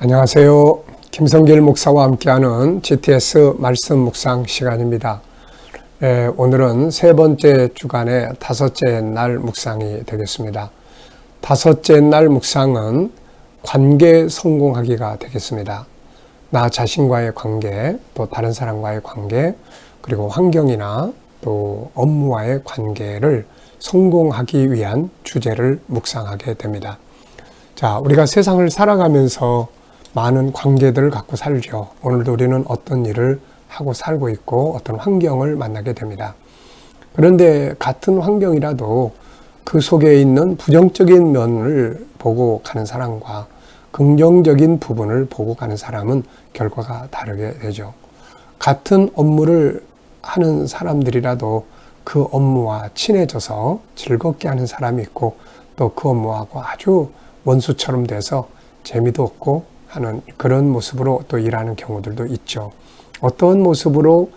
안녕하세요. 김성길 목사와 함께하는 GTS 말씀 묵상 시간입니다. 오늘은 세 번째 주간의 다섯째 날 묵상이 되겠습니다. 다섯째 날 묵상은 관계 성공하기가 되겠습니다. 나 자신과의 관계, 또 다른 사람과의 관계, 그리고 환경이나 또 업무와의 관계를 성공하기 위한 주제를 묵상하게 됩니다. 자, 우리가 세상을 살아가면서 많은 관계들을 갖고 살죠. 오늘도 우리는 어떤 일을 하고 살고 있고 어떤 환경을 만나게 됩니다. 그런데 같은 환경이라도 그 속에 있는 부정적인 면을 보고 가는 사람과 긍정적인 부분을 보고 가는 사람은 결과가 다르게 되죠. 같은 업무를 하는 사람들이라도 그 업무와 친해져서 즐겁게 하는 사람이 있고 또 그 업무하고 아주 원수처럼 돼서 재미도 없고 하는 그런 모습으로 또 일하는 경우들도 있죠. 어떤 모습으로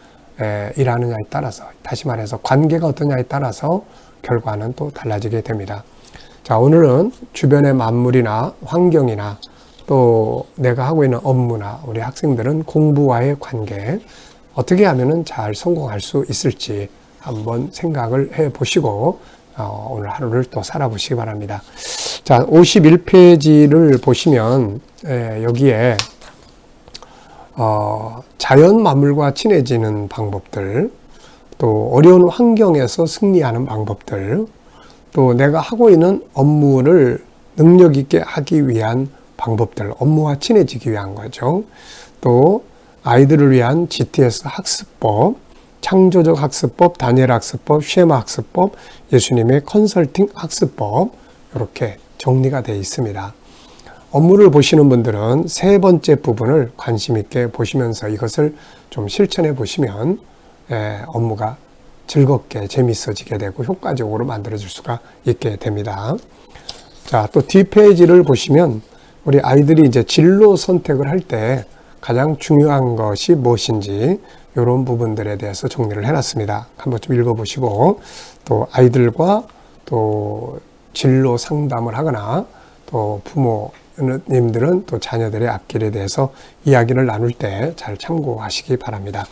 일하느냐에 따라서, 다시 말해서 관계가 어떠냐에 따라서 결과는 또 달라지게 됩니다. 자, 오늘은 주변의 만물이나 환경이나 또 내가 하고 있는 업무나 우리 학생들은 공부와의 관계, 어떻게 하면 잘 성공할 수 있을지 한번 생각을 해 보시고 오늘 하루를 또 살아보시기 바랍니다. 자, 51페이지를 보시면 여기에 자연 만물과 친해지는 방법들, 또 어려운 환경에서 승리하는 방법들, 또 내가 하고 있는 업무를 능력 있게 하기 위한 방법들, 업무와 친해지기 위한 거죠. 또 아이들을 위한 GTS 학습법, 창조적 학습법, 다니엘 학습법, 쉐마 학습법, 예수님의 컨설팅 학습법, 이렇게 정리가 되어 있습니다. 업무를 보시는 분들은 세 번째 부분을 관심 있게 보시면서 이것을 좀 실천해 보시면 업무가 즐겁게 재미있어지게 되고 효과적으로 만들어질 수가 있게 됩니다. 자, 또 뒷페이지를 보시면 우리 아이들이 이제 진로 선택을 할 때 가장 중요한 것이 무엇인지 이런 부분들에 대해서 정리를 해놨습니다. 한번 좀 읽어보시고 또 아이들과 또 진로 상담을 하거나 또 부모님들은 또 자녀들의 앞길에 대해서 이야기를 나눌 때 잘 참고하시기 바랍니다.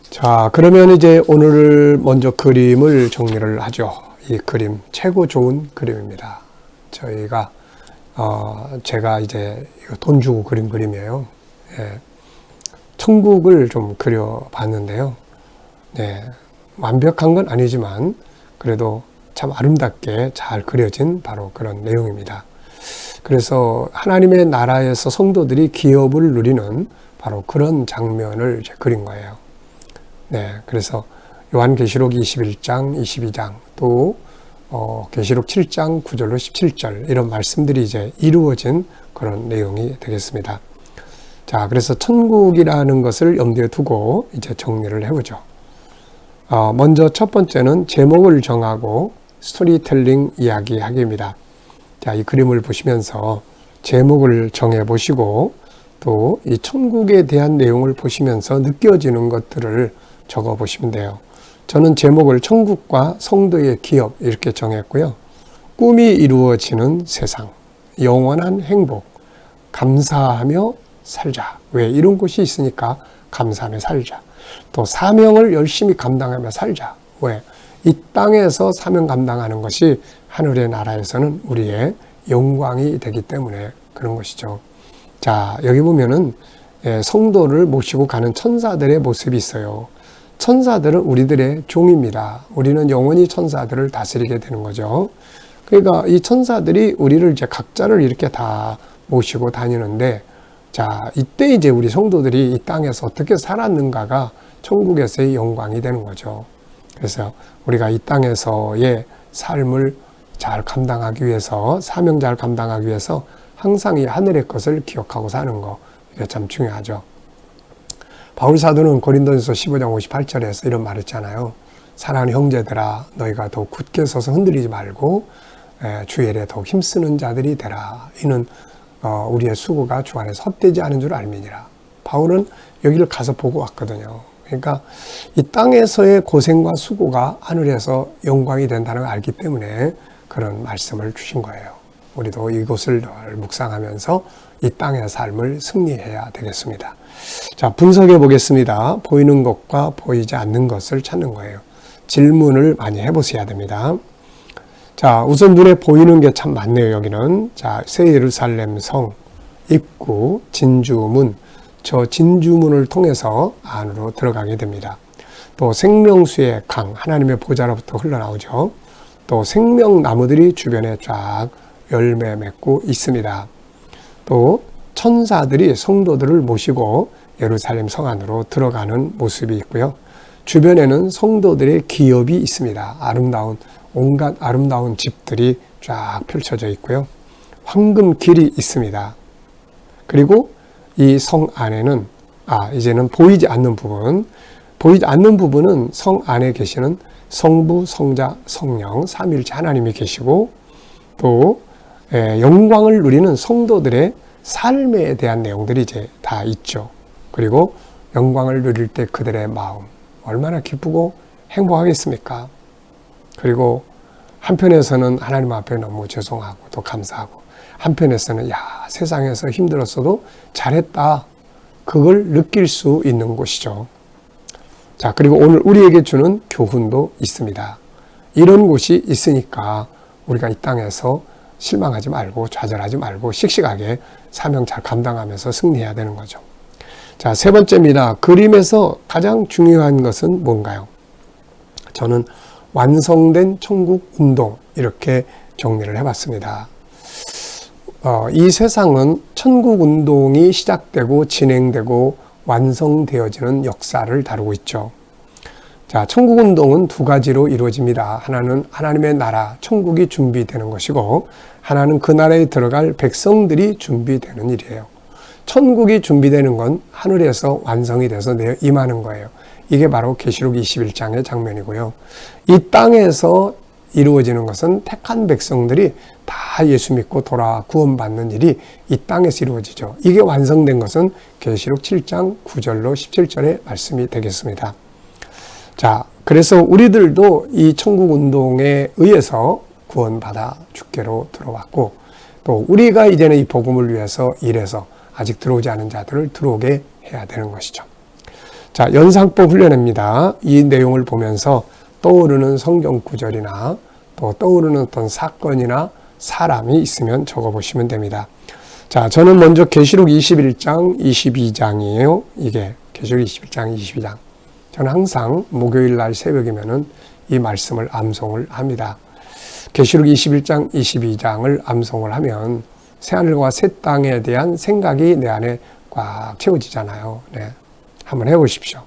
자, 그러면 이제 오늘 먼저 그림을 정리를 하죠. 이 그림 최고 좋은 그림입니다. 저희가 제가 이제 돈 주고 그린 그림이에요. 천국을 좀 그려봤는데요. 완벽한 건 아니지만 그래도 참 아름답게 잘 그려진 바로 그런 내용입니다. 그래서 하나님의 나라에서 성도들이 기업을 누리는 바로 그런 장면을 그린 거예요. 그래서 요한계시록 21장, 22장, 또 계시록 7장 9절로 17절 이런 말씀들이 이제 이루어진 그런 내용이 되겠습니다. 자, 그래서 천국이라는 것을 염두에 두고 이제 정리를 해보죠. 먼저 첫 번째는 제목을 정하고 스토리텔링 이야기하기입니다. 자, 이 그림을 보시면서 제목을 정해 보시고 또 이 천국에 대한 내용을 보시면서 느껴지는 것들을 적어 보시면 돼요. 저는 제목을 천국과 성도의 기업 이렇게 정했고요. 꿈이 이루어지는 세상, 영원한 행복, 감사하며 살자. 왜? 이런 곳이 있으니까 감사하며 살자. 또 사명을 열심히 감당하며 살자. 왜? 이 땅에서 사명 감당하는 것이 하늘의 나라에서는 우리의 영광이 되기 때문에 그런 것이죠. 자, 여기 보면은 성도를 모시고 가는 천사들의 모습이 있어요. 천사들은 우리들의 종입니다. 우리는 영원히 천사들을 다스리게 되는 거죠. 그러니까 이 천사들이 우리를 이제 각자를 이렇게 다 모시고 다니는데, 자, 이때 이제 우리 성도들이 이 땅에서 어떻게 살았는가가 천국에서의 영광이 되는 거죠. 그래서 우리가 이 땅에서의 삶을 잘 감당하기 위해서, 사명 잘 감당하기 위해서 항상 이 하늘의 것을 기억하고 사는 거, 이게 참 중요하죠. 바울 사도는 고린도전서 15장 58절에서 이런 말 했잖아요. 사랑하는 형제들아, 너희가 더욱 굳게 서서 흔들리지 말고 주의 일에 더욱 힘쓰는 자들이 되라. 이는 우리의 수고가 주 안에서 헛되지 않은 줄 알미니라. 바울은 여기를 가서 보고 왔거든요. 그러니까 이 땅에서의 고생과 수고가 하늘에서 영광이 된다는 걸 알기 때문에 그런 말씀을 주신 거예요. 우리도 이곳을 늘 묵상하면서 이 땅의 삶을 승리해야 되겠습니다. 자, 분석해 보겠습니다. 보이는 것과 보이지 않는 것을 찾는 거예요. 질문을 많이 해보셔야 됩니다. 자, 우선 눈에 보이는 게 참 많네요, 여기는. 자, 새 예루살렘 성, 입구, 진주문, 저 진주문을 통해서 안으로 들어가게 됩니다. 또 생명수의 강, 하나님의 보좌로부터 흘러나오죠. 또 생명나무들이 주변에 쫙 열매 맺고 있습니다. 또 천사들이 성도들을 모시고 예루살렘 성 안으로 들어가는 모습이 있고요. 주변에는 성도들의 기업이 있습니다. 온갖 아름다운 집들이 쫙 펼쳐져 있고요. 황금길이 있습니다. 그리고 이 성 안에는 이제는 보이지 않는 부분은 성 안에 계시는 성부, 성자, 성령, 삼위일체 하나님이 계시고 또 영광을 누리는 성도들의 삶에 대한 내용들이 이제 다 있죠. 그리고 영광을 누릴 때 그들의 마음 얼마나 기쁘고 행복하겠습니까? 그리고 한편에서는 하나님 앞에 너무 죄송하고 또 감사하고, 한편에서는 세상에서 힘들었어도 잘했다, 그걸 느낄 수 있는 곳이죠. 자, 그리고 오늘 우리에게 주는 교훈도 있습니다. 이런 곳이 있으니까 우리가 이 땅에서 실망하지 말고 좌절하지 말고 씩씩하게 사명 잘 감당하면서 승리해야 되는 거죠. 자, 세 번째입니다. 그림에서 가장 중요한 것은 뭔가요? 저는 완성된 천국 운동, 이렇게 정리를 해봤습니다. 이 세상은 천국 운동이 시작되고 진행되고 완성되어지는 역사를 다루고 있죠. 자, 천국 운동은 두 가지로 이루어집니다. 하나는 하나님의 나라, 천국이 준비되는 것이고, 하나는 그 나라에 들어갈 백성들이 준비되는 일이에요. 천국이 준비되는 건 하늘에서 완성이 돼서 임하는 거예요. 이게 바로 계시록 21장의 장면이고요. 이 땅에서 이루어지는 것은 택한 백성들이 다 예수 믿고 돌아와 구원받는 일이 이 땅에서 이루어지죠. 이게 완성된 것은 계시록 7장 9절로 17절의 말씀이 되겠습니다. 자, 그래서 우리들도 이 천국 운동에 의해서 구원받아 주께로 들어왔고, 또 우리가 이제는 이 복음을 위해서 일해서 아직 들어오지 않은 자들을 들어오게 해야 되는 것이죠. 자, 연상법 훈련입니다. 이 내용을 보면서 떠오르는 성경 구절이나 또 떠오르는 어떤 사건이나 사람이 있으면 적어보시면 됩니다. 자, 저는 먼저 계시록 21장, 22장이에요. 이게 계시록 21장, 22장. 저는 항상 목요일 날 새벽이면은 이 말씀을 암송을 합니다. 계시록 21장, 22장을 암송을 하면 새하늘과 새 땅에 대한 생각이 내 안에 꽉 채워지잖아요. 네. 한번 해보십시오.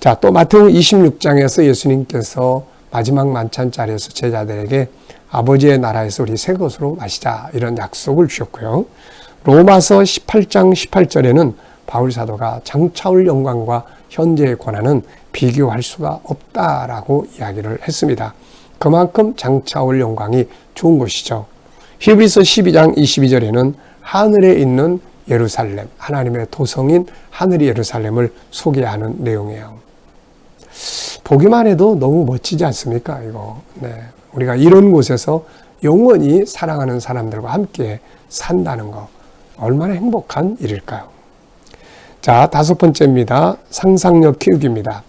자, 또 마태복음 26장에서 예수님께서 마지막 만찬 자리에서 제자들에게 아버지의 나라에서 우리 새 것으로 마시자, 이런 약속을 주셨고요. 로마서 18장 18절에는 바울 사도가 장차올 영광과 현재의 권한은 비교할 수가 없다라고 이야기를 했습니다. 그만큼 장차올 영광이 좋은 것이죠. 히브리서 12장 22절에는 하늘에 있는 예루살렘, 하나님의 도성인 하늘의 예루살렘을 소개하는 내용이에요. 보기만 해도 너무 멋지지 않습니까? 이거. 네. 우리가 이런 곳에서 영원히 사랑하는 사람들과 함께 산다는 거, 얼마나 행복한 일일까요? 자, 다섯 번째입니다. 상상력 키우기입니다.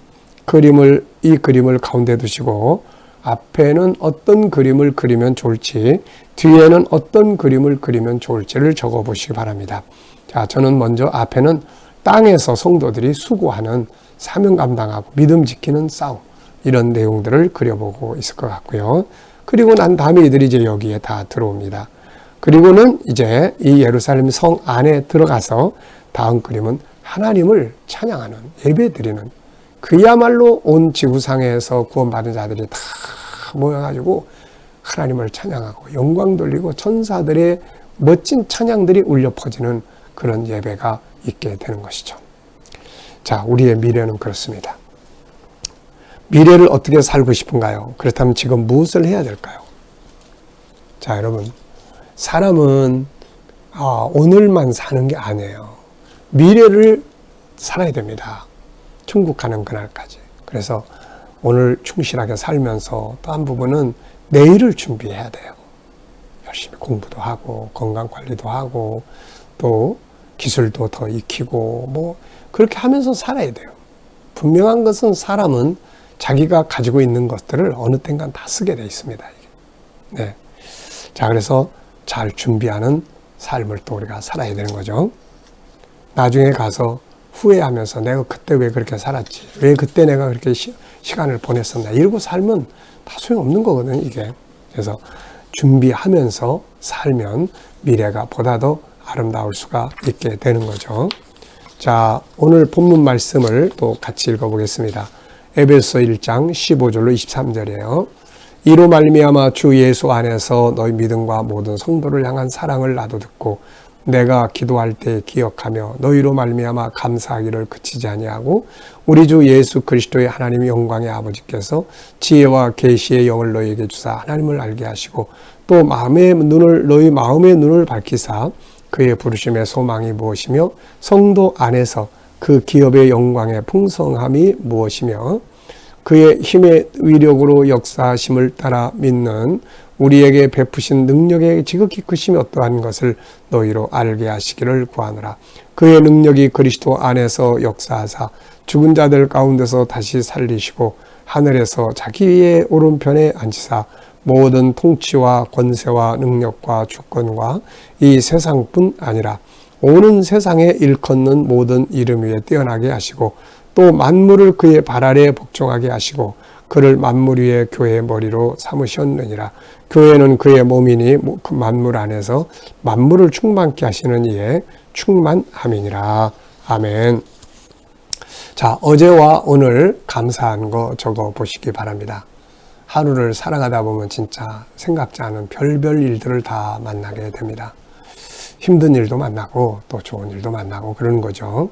이 그림을 가운데 두시고 앞에는 어떤 그림을 그리면 좋을지, 뒤에는 어떤 그림을 그리면 좋을지를 적어 보시기 바랍니다. 자, 저는 먼저 앞에는 땅에서 성도들이 수고하는 사명 감당하고 믿음 지키는 싸움, 이런 내용들을 그려보고 있을 것 같고요. 그리고 난 다음에 이들이 이제 여기에 다 들어옵니다. 그리고는 이제 이 예루살렘 성 안에 들어가서 다음 그림은 하나님을 찬양하는, 예배드리는, 그야말로 온 지구상에서 구원받은 자들이 다 모여가지고 하나님을 찬양하고 영광 돌리고 천사들의 멋진 찬양들이 울려 퍼지는 그런 예배가 있게 되는 것이죠. 자, 우리의 미래는 그렇습니다. 미래를 어떻게 살고 싶은가요? 그렇다면 지금 무엇을 해야 될까요? 자, 여러분, 사람은 오늘만 사는 게 아니에요. 미래를 살아야 됩니다. 천국 가는 그날까지. 그래서 오늘 충실하게 살면서 또 한 부분은 내일을 준비해야 돼요. 열심히 공부도 하고 건강 관리도 하고 또 기술도 더 익히고 뭐 그렇게 하면서 살아야 돼요. 분명한 것은 사람은 자기가 가지고 있는 것들을 어느 땐간 다 쓰게 돼 있습니다. 이게. 네. 자, 그래서 잘 준비하는 삶을 또 우리가 살아야 되는 거죠. 나중에 가서 후회하면서 내가 그때 왜 그렇게 살았지? 왜 그때 내가 그렇게 시간을 보냈었나? 이러고 살면 다 소용없는 거거든요, 이게. 그래서 준비하면서 살면 미래가 보다 더 아름다울 수가 있게 되는 거죠. 자, 오늘 본문 말씀을 또 같이 읽어보겠습니다. 에베소 1장 15절로 23절이에요. 이로 말미암아 주 예수 안에서 너희 믿음과 모든 성도를 향한 사랑을 나도 듣고 내가 기도할 때 기억하며 너희로 말미암아 감사하기를 그치지 아니하고 우리 주 예수 그리스도의 하나님 영광의 아버지께서 지혜와 계시의 영을 너희에게 주사 하나님을 알게 하시고 또 너희 마음의 눈을 밝히사 그의 부르심의 소망이 무엇이며 성도 안에서 그 기업의 영광의 풍성함이 무엇이며 그의 힘의 위력으로 역사하심을 따라 믿는 우리에게 베푸신 능력의 지극히 크심이 어떠한 것을 너희로 알게 하시기를 구하노라. 그의 능력이 그리스도 안에서 역사하사 죽은 자들 가운데서 다시 살리시고 하늘에서 자기의 오른편에 앉히사 모든 통치와 권세와 능력과 주권과 이 세상뿐 아니라 오는 세상에 일컫는 모든 이름 위에 뛰어나게 하시고 또 만물을 그의 발 아래에 복종하게 하시고 그를 만물 위에 교회의 머리로 삼으셨느니라. 교회는 그의 몸이니 그 만물 안에서 만물을 충만케 하시는 이의 충만함이니라. 아멘. 자, 어제와 오늘 감사한 거 적어 보시기 바랍니다. 하루를 살아가다 보면 진짜 생각지 않은 별별 일들을 다 만나게 됩니다. 힘든 일도 만나고 또 좋은 일도 만나고 그러는 거죠.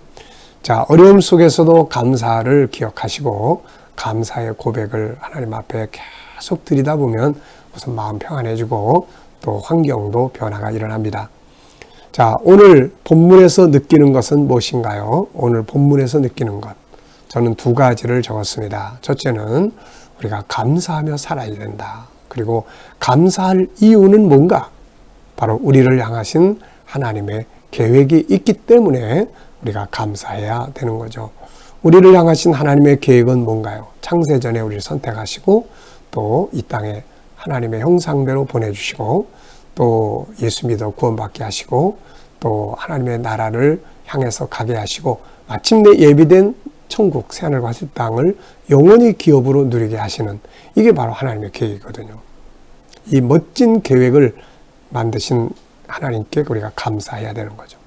자, 어려움 속에서도 감사를 기억하시고 감사의 고백을 하나님 앞에 계속 드리다 보면 우선 마음 평안해지고 또 환경도 변화가 일어납니다. 자, 오늘 본문에서 느끼는 것은 무엇인가요? 오늘 본문에서 느끼는 것. 저는 두 가지를 적었습니다. 첫째는 우리가 감사하며 살아야 된다. 그리고 감사할 이유는 뭔가? 바로 우리를 향하신 하나님의 계획이 있기 때문에 우리가 감사해야 되는 거죠. 우리를 향하신 하나님의 계획은 뭔가요? 창세전에 우리를 선택하시고 또 이 땅에 하나님의 형상대로 보내주시고 또 예수 믿어 구원받게 하시고 또 하나님의 나라를 향해서 가게 하시고 마침내 예비된 천국 새하늘과 새 땅을 영원히 기업으로 누리게 하시는 이게 바로 하나님의 계획이거든요. 이 멋진 계획을 만드신 하나님께 우리가 감사해야 되는 거죠.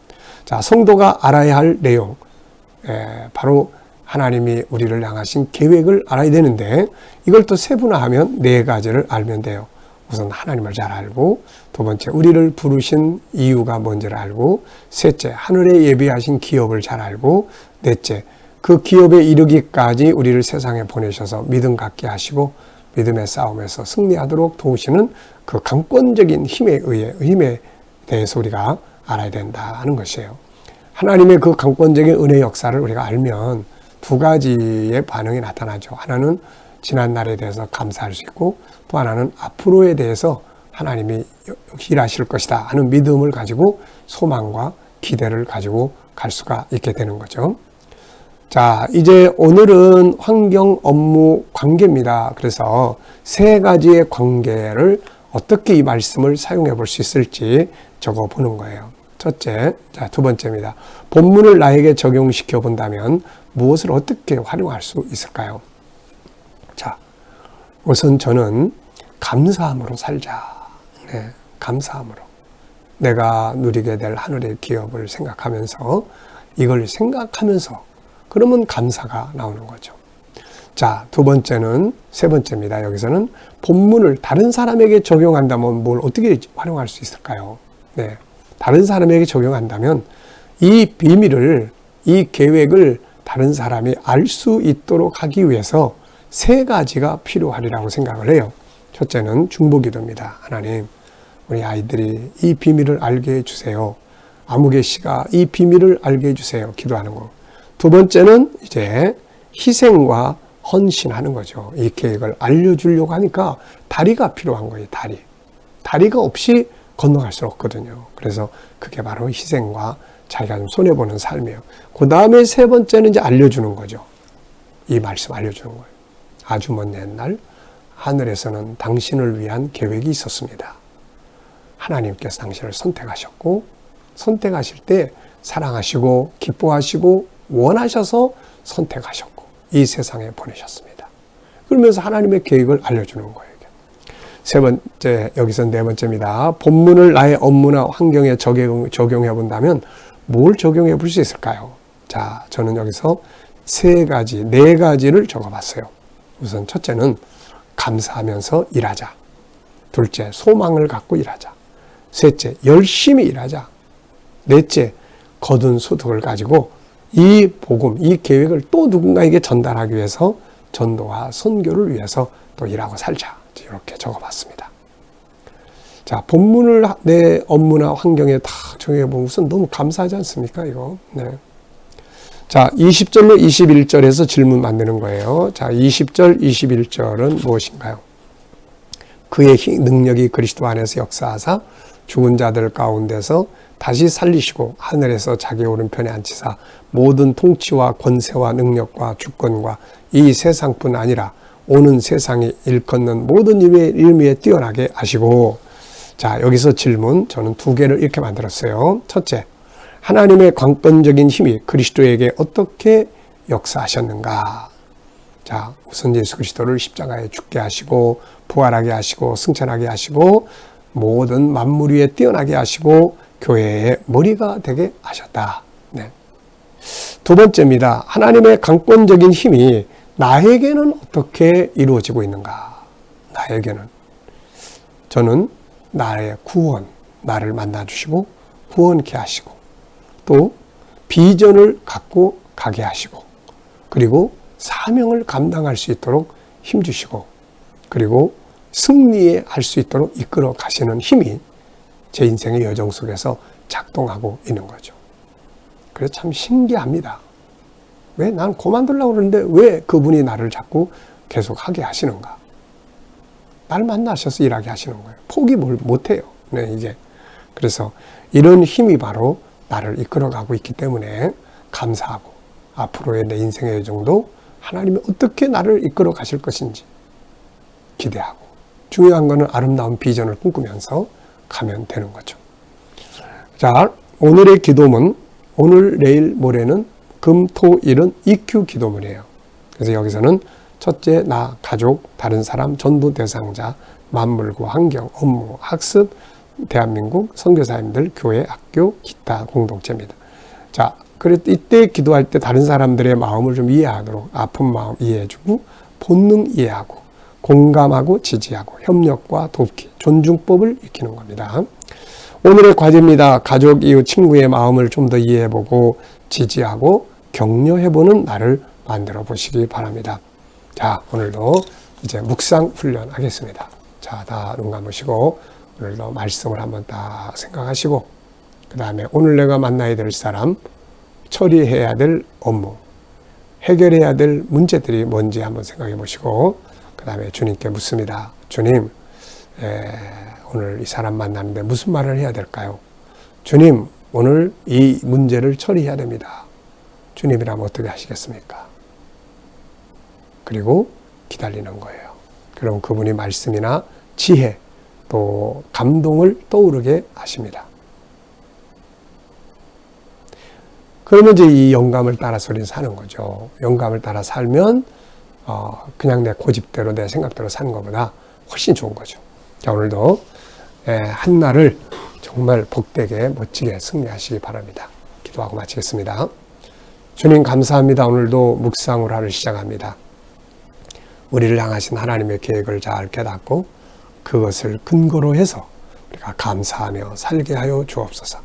자, 성도가 알아야 할 내용, 바로 하나님이 우리를 향하신 계획을 알아야 되는데 이걸 또 세분화하면 네 가지를 알면 돼요. 우선 하나님을 잘 알고, 두 번째 우리를 부르신 이유가 뭔지를 알고, 셋째 하늘에 예비하신 기업을 잘 알고, 넷째 그 기업에 이르기까지 우리를 세상에 보내셔서 믿음 갖게 하시고 믿음의 싸움에서 승리하도록 도우시는 그 강권적인 힘에 대해서 우리가 알아야 된다 하는 것이에요. 하나님의 그 강권적인 은혜 역사를 우리가 알면 두 가지의 반응이 나타나죠. 하나는 지난 날에 대해서 감사할 수 있고 또 하나는 앞으로에 대해서 하나님이 일하실 것이다 하는 믿음을 가지고 소망과 기대를 가지고 갈 수가 있게 되는 거죠. 자, 이제 오늘은 환경, 업무, 관계입니다. 그래서 세 가지의 관계를 어떻게 이 말씀을 사용해 볼 수 있을지 적어 보는 거예요. 첫째, 자, 두 번째입니다. 본문을 나에게 적용시켜 본다면 무엇을 어떻게 활용할 수 있을까요? 자, 우선 저는 감사함으로 살자. 네, 감사함으로. 내가 누리게 될 하늘의 기업을 생각하면서 이걸 생각하면서 그러면 감사가 나오는 거죠. 자, 세 번째입니다. 여기서는 본문을 다른 사람에게 적용한다면 뭘 어떻게 활용할 수 있을까요? 네, 다른 사람에게 적용한다면 이 비밀을, 이 계획을 다른 사람이 알 수 있도록 하기 위해서 세 가지가 필요하리라고 생각을 해요. 첫째는 중보기도입니다. 하나님, 우리 아이들이 이 비밀을 알게 해주세요. 아무개 씨가 이 비밀을 알게 해주세요. 기도하는 거. 두 번째는 이제 희생과 헌신하는 거죠. 이 계획을 알려주려고 하니까 다리가 필요한 거예요. 다리가 없이 건너갈 수 없거든요. 그래서 그게 바로 희생과 자기가 좀 손해보는 삶이에요. 그 다음에 세 번째는 이제 알려주는 거죠. 이 말씀 알려주는 거예요. 아주 먼 옛날 하늘에서는 당신을 위한 계획이 있었습니다. 하나님께서 당신을 선택하셨고, 선택하실 때 사랑하시고 기뻐하시고 원하셔서 선택하셨고 이 세상에 보내셨습니다. 그러면서 하나님의 계획을 알려주는 거예요. 세 번째, 여기서 네 번째입니다. 본문을 나의 업무나 환경에 적용해 본다면 뭘 적용해 볼 수 있을까요? 자, 저는 여기서 네 가지를 적어봤어요. 우선 첫째는 감사하면서 일하자. 둘째, 소망을 갖고 일하자. 셋째, 열심히 일하자. 넷째, 거둔 소득을 가지고 이 복음, 이 계획을 또 누군가에게 전달하기 위해서 전도와 선교를 위해서 또 일하고 살자. 이렇게 적어봤습니다. 자, 본문을 내 업무나 환경에 다 정해보면 우선 너무 감사하지 않습니까? 이거. 네. 자, 20절로 21절에서 질문 만드는 거예요. 자, 20절, 21절은 무엇인가요? 그의 능력이 그리스도 안에서 역사하사 죽은 자들 가운데서 다시 살리시고 하늘에서 자기 오른편에 앉히사 모든 통치와 권세와 능력과 주권과 이 세상뿐 아니라 오는 세상이 일컫는 모든 일미에 뛰어나게 하시고. 자, 여기서 질문 저는 두 개를 이렇게 만들었어요. 첫째, 하나님의 관건적인 힘이 그리스도에게 어떻게 역사하셨는가? 자, 우선 예수 그리스도를 십자가에 죽게 하시고 부활하게 하시고 승천하게 하시고 모든 만물 위에 뛰어나게 하시고 교회의 머리가 되게 하셨다. 네. 두 번째입니다. 하나님의 강권적인 힘이 나에게는 어떻게 이루어지고 있는가? 나에게는. 저는 나의 구원, 나를 만나주시고 구원케 하시고 또 비전을 갖고 가게 하시고 그리고 사명을 감당할 수 있도록 힘주시고 그리고 승리할 수 있도록 이끌어 가시는 힘이 제 인생의 여정 속에서 작동하고 있는 거죠. 그래서 참 신기합니다. 왜? 난 그만두려고 그러는데 왜 그분이 나를 자꾸 계속 하게 하시는가? 날 만나셔서 일하게 하시는 거예요. 포기 못해요. 네, 이제. 그래서 이런 힘이 바로 나를 이끌어가고 있기 때문에 감사하고 앞으로의 내 인생의 여정도 하나님이 어떻게 나를 이끌어 가실 것인지 기대하고 중요한 거는 아름다운 비전을 꿈꾸면서 가면 되는 거죠. 자, 오늘의 기도문, 오늘, 내일, 모레는 금, 토, 일은 EQ 기도문이에요. 그래서 여기서는 첫째, 나, 가족, 다른 사람, 전도 대상자, 만물과 환경, 업무, 학습, 대한민국, 선교사님들, 교회, 학교, 기타 공동체입니다. 자, 그래서 이때 기도할 때 다른 사람들의 마음을 좀 이해하도록 아픈 마음 이해해주고 본능 이해하고 공감하고 지지하고 협력과 돕기, 존중법을 익히는 겁니다. 오늘의 과제입니다. 가족, 이웃, 친구의 마음을 좀 더 이해해보고 지지하고 격려해보는 날을 만들어 보시기 바랍니다. 자, 오늘도 이제 묵상 훈련 하겠습니다. 자, 다 눈 감으시고 오늘도 말씀을 한번 딱 생각하시고 그 다음에 오늘 내가 만나야 될 사람, 처리해야 될 업무, 해결해야 될 문제들이 뭔지 한번 생각해 보시고 그 다음에 주님께 묻습니다. 주님, 오늘 이 사람 만나는데 무슨 말을 해야 될까요? 주님, 오늘 이 문제를 처리해야 됩니다. 주님이라면 어떻게 하시겠습니까? 그리고 기다리는 거예요. 그럼 그분이 말씀이나 지혜 또 감동을 떠오르게 하십니다. 그러면 이제 이 영감을 따라서 우리는 사는 거죠. 영감을 따라 살면 그냥 내 고집대로 내 생각대로 사는 것보다 훨씬 좋은 거죠. 자, 오늘도 한 날을 정말 복되게 멋지게 승리하시기 바랍니다. 기도하고 마치겠습니다. 주님 감사합니다. 오늘도 묵상으로 하루 시작합니다. 우리를 향하신 하나님의 계획을 잘 깨닫고 그것을 근거로 해서 우리가 감사하며 살게 하여 주옵소서.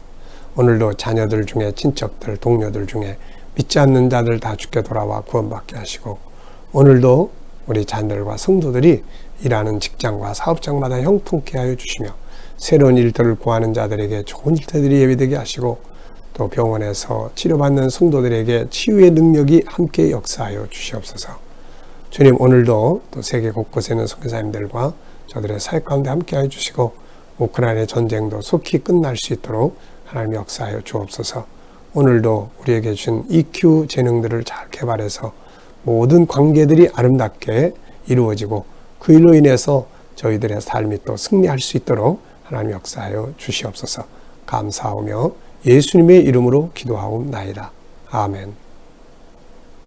오늘도 자녀들 중에 친척들, 동료들 중에 믿지 않는 자들 다 주께 돌아와 구원받게 하시고 오늘도 우리 자녀들과 성도들이 일하는 직장과 사업장마다 형통케 하여 주시며 새로운 일들을 구하는 자들에게 좋은 일들이 예비되게 하시고 또 병원에서 치료받는 성도들에게 치유의 능력이 함께 역사하여 주시옵소서. 주님 오늘도 또 세계 곳곳에 있는 선교사님들과 저들의 사역 가운데 함께 하여 주시고 우크라이나 전쟁도 속히 끝날 수 있도록 하나님 역사하여 주옵소서. 오늘도 우리에게 준 EQ 재능들을 잘 개발해서 모든 관계들이 아름답게 이루어지고 그 일로 인해서 저희들의 삶이 또 승리할 수 있도록 하나님 역사하여 주시옵소서. 감사하며 예수님의 이름으로 기도하옵나이다. 아멘.